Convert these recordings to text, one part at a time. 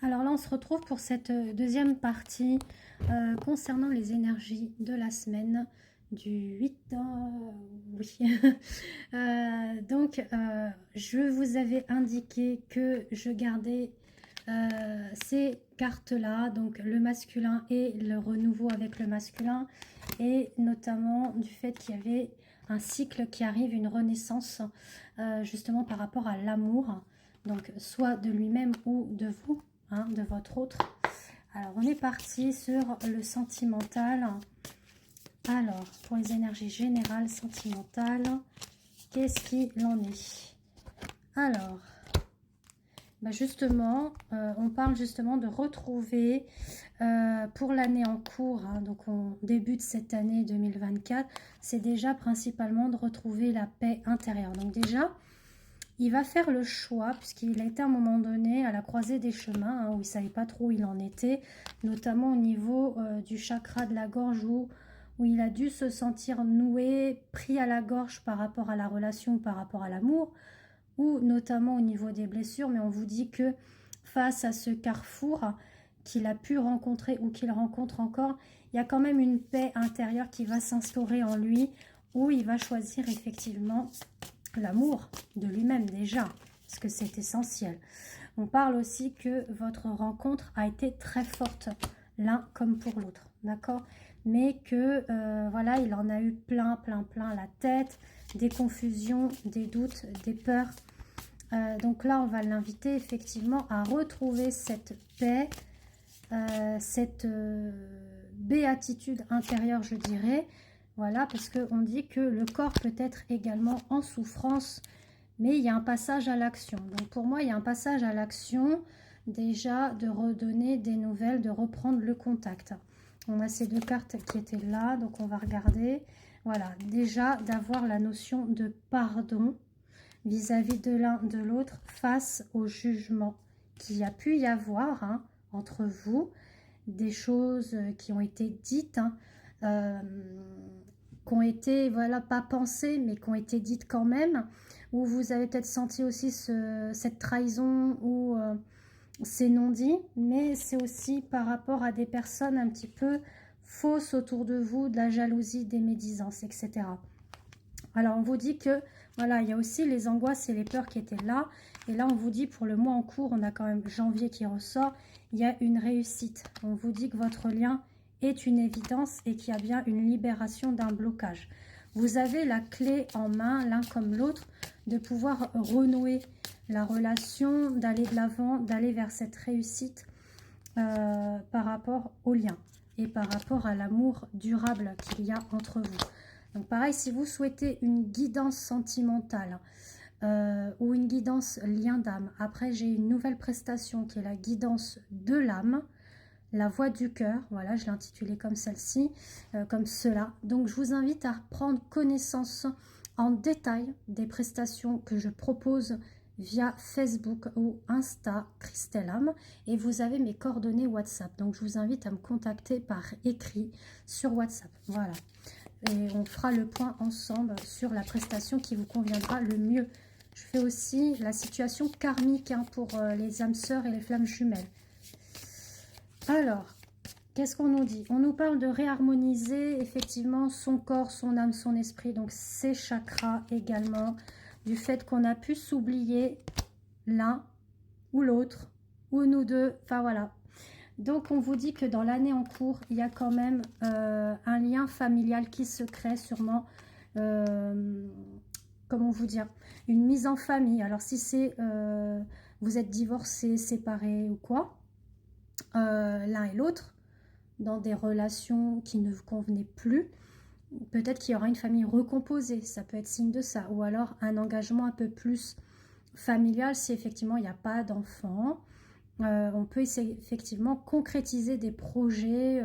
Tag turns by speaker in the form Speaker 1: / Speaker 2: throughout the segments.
Speaker 1: Alors là, on se retrouve pour cette deuxième partie concernant les énergies de la semaine du 8 oui. Je vous avais indiqué que je gardais ces cartes-là, donc le masculin et le renouveau avec le masculin, et notamment du fait qu'il y avait un cycle qui arrive, une renaissance, justement par rapport à l'amour, donc soit de lui-même ou de vous. Hein, de votre autre. Alors, on est parti sur le sentimental. Alors, pour les énergies générales sentimentales, qu'est-ce qu'il en est? Alors, justement, on parle justement de retrouver pour l'année en cours, hein, donc on débute cette année 2024, c'est déjà principalement de retrouver la paix intérieure. Donc déjà, il va faire le choix, puisqu'il a été à un moment donné à la croisée des chemins, hein, où il ne savait pas trop où il en était, notamment au niveau du chakra de la gorge, où il a dû se sentir noué, pris à la gorge par rapport à la relation, par rapport à l'amour, ou notamment au niveau des blessures. Mais on vous dit que face à ce carrefour qu'il a pu rencontrer ou qu'il rencontre encore, il y a quand même une paix intérieure qui va s'instaurer en lui, où il va choisir effectivement l'amour de lui-même déjà, parce que c'est essentiel. On parle aussi que votre rencontre a été très forte, l'un comme pour l'autre, d'accord? Mais que, voilà, il en a eu plein la tête, des confusions, des doutes, des peurs. Donc là, on va l'inviter effectivement à retrouver cette paix, cette béatitude intérieure, je dirais. Voilà, parce qu'on dit que le corps peut être également en souffrance, mais il y a un passage à l'action. Donc pour moi, il y a un passage à l'action, déjà de redonner des nouvelles, de reprendre le contact. On a ces deux cartes qui étaient là, donc on va regarder. Voilà, déjà d'avoir la notion de pardon vis-à-vis de l'un de l'autre face au jugement qu'il y a pu y avoir, hein, entre vous, des choses qui ont été dites, hein, qui ont été, voilà, pas pensées, mais qui ont été dites quand même, où vous avez peut-être senti aussi cette trahison ou ces non-dits, mais c'est aussi par rapport à des personnes un petit peu fausses autour de vous, de la jalousie, des médisances, etc. Alors, on vous dit que, voilà, il y a aussi les angoisses et les peurs qui étaient là. Et là, on vous dit, pour le mois en cours, on a quand même janvier qui ressort, il y a une réussite. On vous dit que votre lien est une évidence et qu'il y a bien une libération d'un blocage. Vous avez la clé en main, l'un comme l'autre, de pouvoir renouer la relation, d'aller de l'avant, d'aller vers cette réussite par rapport au lien et par rapport à l'amour durable qu'il y a entre vous. Donc pareil, si vous souhaitez une guidance sentimentale ou une guidance lien d'âme, après j'ai une nouvelle prestation qui est la guidance de l'âme, la voix du cœur, voilà, je l'ai intitulée comme celle-ci, comme cela. Donc je vous invite à prendre connaissance en détail des prestations que je propose via Facebook ou Insta Christelle Âme, et vous avez mes coordonnées WhatsApp. Donc je vous invite à me contacter par écrit sur WhatsApp. Voilà. Et on fera le point ensemble sur la prestation qui vous conviendra le mieux. Je fais aussi la situation karmique, hein, pour les âmes sœurs et les flammes jumelles. Alors, qu'est-ce qu'on nous dit? On nous parle de réharmoniser effectivement son corps, son âme, son esprit, donc ses chakras également, du fait qu'on a pu s'oublier l'un ou l'autre, ou nous deux, enfin voilà. Donc on vous dit que dans l'année en cours, il y a quand même un lien familial qui se crée sûrement, comment vous dire, une mise en famille. Alors si c'est, vous êtes divorcés, séparés ou quoi, l'un et l'autre, dans des relations qui ne vous convenaient plus, peut-être qu'il y aura une famille recomposée, ça peut être signe de ça, ou alors un engagement un peu plus familial si effectivement il n'y a pas d'enfants. On peut essayer, effectivement concrétiser des projets,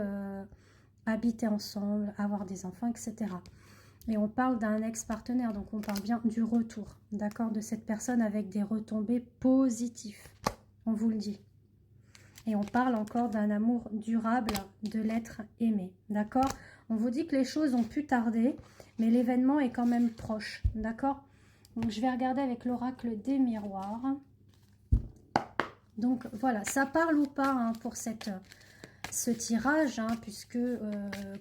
Speaker 1: habiter ensemble, avoir des enfants, etc. Et on parle d'un ex-partenaire, donc on parle bien du retour, d'accord, de cette personne avec des retombées positives, on vous le dit. Et on parle encore d'un amour durable, de l'être aimé, d'accord. On vous dit que les choses ont pu tarder, mais l'événement est quand même proche, d'accord. Donc je vais regarder avec l'oracle des miroirs. Donc voilà, ça parle ou pas hein, pour ce tirage, hein, puisque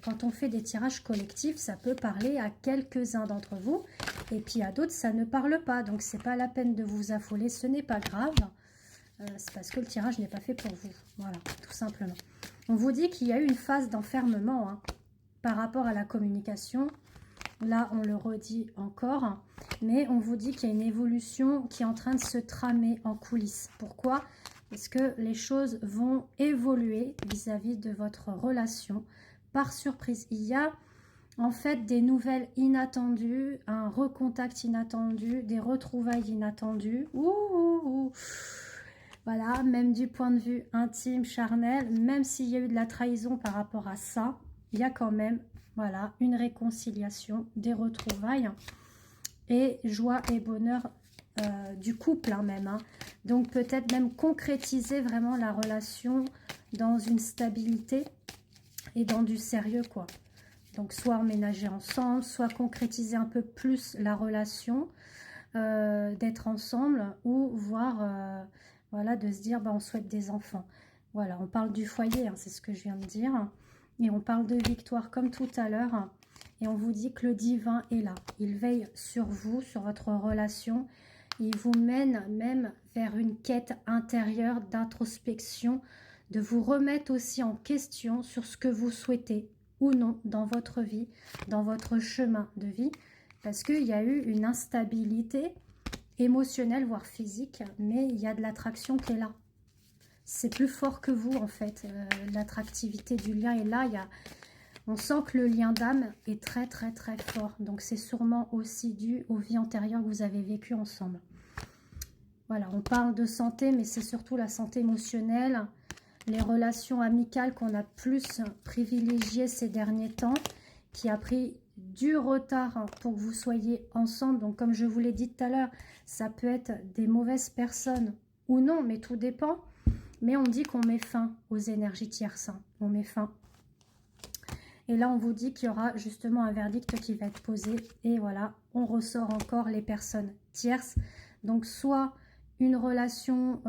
Speaker 1: quand on fait des tirages collectifs, ça peut parler à quelques-uns d'entre vous, et puis à d'autres, ça ne parle pas. Donc c'est pas la peine de vous affoler, ce n'est pas grave. C'est parce que le tirage n'est pas fait pour vous. Voilà, tout simplement. On vous dit qu'il y a eu une phase d'enfermement hein, par rapport à la communication. Là, on le redit encore. Mais on vous dit qu'il y a une évolution qui est en train de se tramer en coulisses. Pourquoi? Parce que les choses vont évoluer vis-à-vis de votre relation par surprise. Il y a en fait des nouvelles inattendues, un recontact inattendu, des retrouvailles inattendues. Voilà, même du point de vue intime, charnel, même s'il y a eu de la trahison par rapport à ça, il y a quand même, voilà, une réconciliation, des retrouvailles et joie et bonheur du couple hein, même. Hein. Donc peut-être même concrétiser vraiment la relation dans une stabilité et dans du sérieux quoi. Donc soit emménager ensemble, soit concrétiser un peu plus la relation, d'être ensemble ou voir... voilà, de se dire, bah, on souhaite des enfants. Voilà, on parle du foyer, hein, c'est ce que je viens de dire. Et on parle de victoire comme tout à l'heure. Et on vous dit que le divin est là. Il veille sur vous, sur votre relation. Il vous mène même vers une quête intérieure d'introspection, de vous remettre aussi en question sur ce que vous souhaitez ou non dans votre vie, dans votre chemin de vie. Parce qu'il y a eu une instabilité émotionnel, voire physique, mais il y a de l'attraction qui est là. C'est plus fort que vous, en fait. L'attractivité du lien est là. On sent que le lien d'âme est très, très, très fort. Donc, c'est sûrement aussi dû aux vies antérieures que vous avez vécues ensemble. Voilà, on parle de santé, mais c'est surtout la santé émotionnelle, les relations amicales qu'on a plus privilégiées ces derniers temps, qui a pris du retard pour que vous soyez ensemble. Donc comme je vous l'ai dit tout à l'heure, ça peut être des mauvaises personnes ou non, mais tout dépend. Mais on dit qu'on met fin aux énergies tierces, hein. On met fin. Et là, on vous dit qu'il y aura justement un verdict qui va être posé. Et voilà, on ressort encore les personnes tierces. Donc soit une relation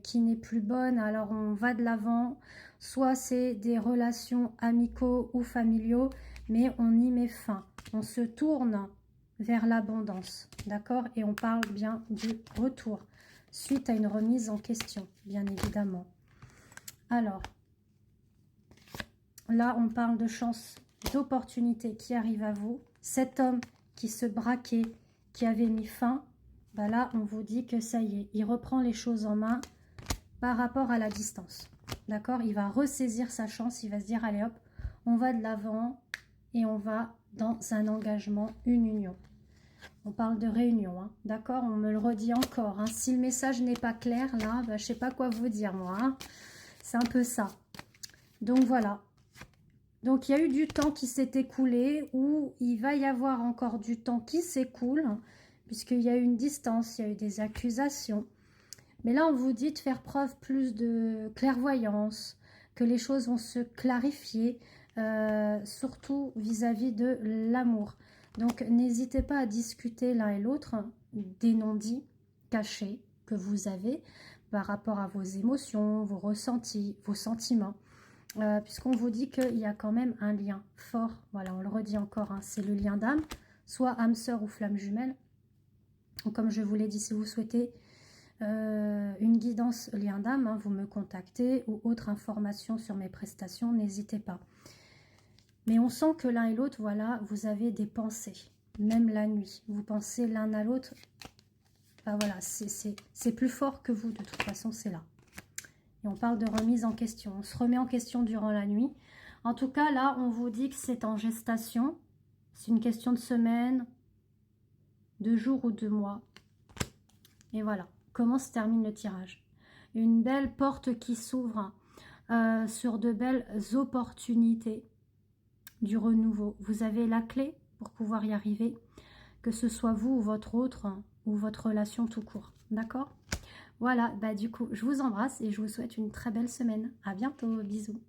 Speaker 1: qui n'est plus bonne, alors on va de l'avant. Soit c'est des relations amicaux ou familiaux, mais on y met fin. On se tourne vers l'abondance, d'accord? Et on parle bien du retour, suite à une remise en question, bien évidemment. Alors, là, on parle de chance, d'opportunité qui arrive à vous. Cet homme qui se braquait, qui avait mis fin, bah là, on vous dit que ça y est, il reprend les choses en main par rapport à la distance, d'accord? Il va ressaisir sa chance, il va se dire, allez hop, on va de l'avant et on va dans un engagement, une union. On parle de réunion, hein, d'accord? On me le redit encore. Hein. Si le message n'est pas clair, là, bah, je ne sais pas quoi vous dire, moi. Hein. C'est un peu ça. Donc, voilà. Donc, il y a eu du temps qui s'est écoulé, ou il va y avoir encore du temps qui s'écoule, puisqu'il y a eu une distance, il y a eu des accusations. Mais là, on vous dit de faire preuve plus de clairvoyance, que les choses vont se clarifier, surtout vis-à-vis de l'amour. Donc, n'hésitez pas à discuter l'un et l'autre des non-dits cachés que vous avez par rapport à vos émotions, vos ressentis, vos sentiments. Puisqu'on vous dit qu'il y a quand même un lien fort. Voilà, on le redit encore, hein, c'est le lien d'âme, soit âme sœur ou flamme jumelle. Donc, comme je vous l'ai dit, si vous souhaitez une guidance lien d'âme, hein, vous me contactez, ou autre information sur mes prestations, n'hésitez pas. Mais on sent que l'un et l'autre, voilà, vous avez des pensées, même la nuit. Vous pensez l'un à l'autre, ben voilà, c'est plus fort que vous, de toute façon, c'est là. Et on parle de remise en question. On se remet en question durant la nuit. En tout cas, là, on vous dit que c'est en gestation. C'est une question de semaines, de jours ou de mois. Et voilà, comment se termine le tirage. Une belle porte qui s'ouvre sur de belles opportunités. Du renouveau. Vous avez la clé pour pouvoir y arriver, que ce soit vous ou votre autre, hein, ou votre relation tout court. D'accord? Voilà, bah du coup, je vous embrasse et je vous souhaite une très belle semaine. À bientôt, bisous.